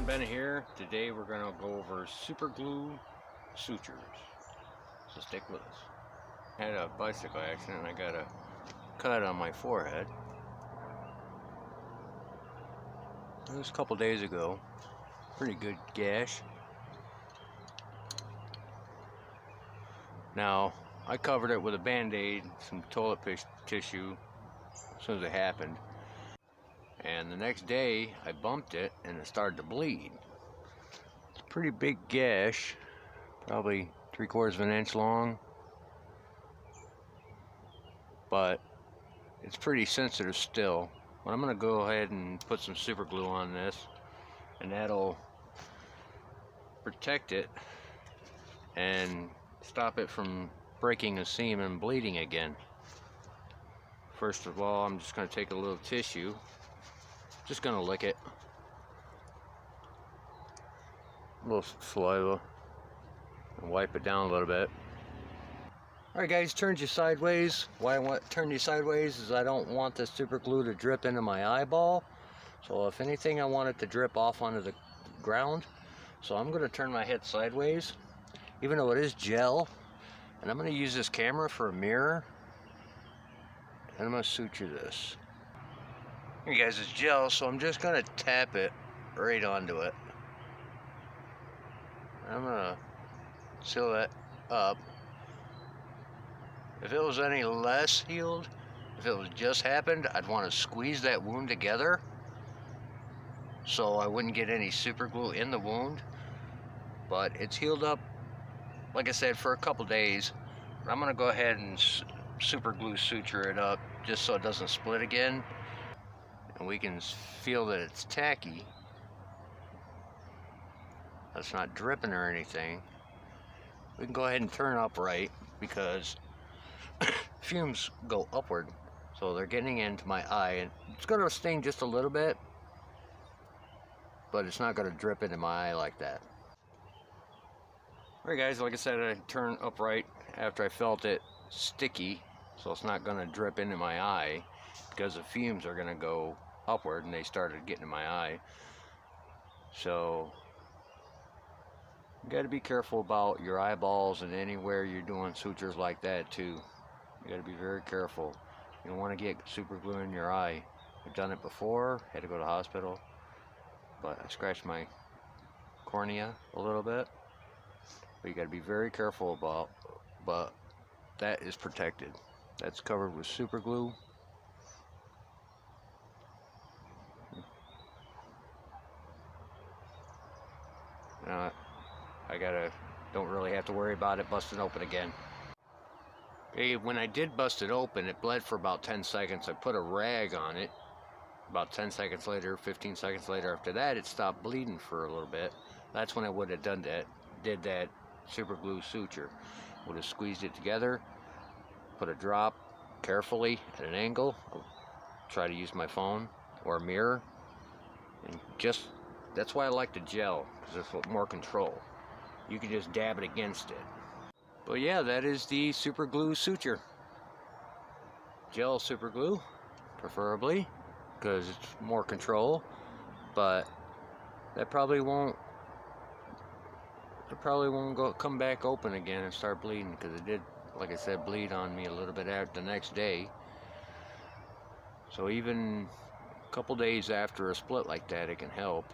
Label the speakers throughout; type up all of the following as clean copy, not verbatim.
Speaker 1: Ben here. Today we're going to go over super glue sutures. So stick with us. I had a bicycle accident and I got a cut on my forehead. It was a couple days ago. Pretty good gash. Now, I covered it with a band-aid, some toilet tissue as soon as it happened. And the next day I bumped it and it started to bleed. It's a pretty big gash, probably 3/4 of an inch long, but it's pretty sensitive still. But I'm going to go ahead and put some super glue on this, and that'll protect it and stop it from breaking a seam and bleeding again. First of all, I'm just going to take a little tissue, just going to lick it, a little saliva, and wipe it down a little bit. Alright guys, turns you sideways. Why I want to turn you sideways is I don't want the super glue to drip into my eyeball. So if anything, I want it to drip off onto the ground. So I'm going to turn my head sideways, even though it is gel. And I'm going to use this camera for a mirror. And I'm going to suture this. Here guys, it's gel, so I'm just going to tap it right onto it. I'm going to seal that up. If it was any less healed, if it was just happened, I'd want to squeeze that wound together so I wouldn't get any super glue in the wound. But it's healed up, like I said, for a couple days. I'm going to go ahead and super glue suture it up just so it doesn't split again. And we can feel that it's tacky. That's not dripping or anything. We can go ahead and turn it upright because fumes go upward, so they're getting into my eye, and it's going to sting just a little bit, but it's not going to drip into my eye like that. Alright guys, like I said, I turned upright after I felt it sticky, so it's not going to drip into my eye because the fumes are going to go upward and they started getting in my eye. So you got to be careful about your eyeballs and anywhere you're doing sutures like that too. You got to be very careful. You don't want to get super glue in your eye. I've done it before, had to go to the hospital, but I scratched my cornea a little bit. But you got to be very careful about, but that is protected. That's covered with super glue. Now, don't really have to worry about it busting open again. Okay, when I did bust it open, it bled for about 10 seconds. I put a rag on it. About 10 seconds later, 15 seconds later, after that, it stopped bleeding for a little bit. That's when I would have done that, did that super glue suture. Would have squeezed it together, put a drop carefully at an angle. I'll try to use my phone or a mirror. And just, that's why I like the gel, because there's more control. You can just dab it against it. But yeah, that is the super glue suture. Gel super glue, preferably, because it's more control. But that probably won't come back open again and start bleeding, because it did, like I said, bleed on me a little bit after the next day. So even a couple days after a split like that, it can help.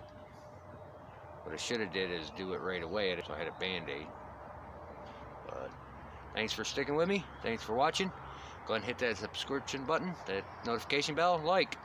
Speaker 1: What I should have did is do it right away, so I had a band-aid. But thanks for sticking with me. Thanks for watching. Go ahead and hit that subscription button, that notification bell, like.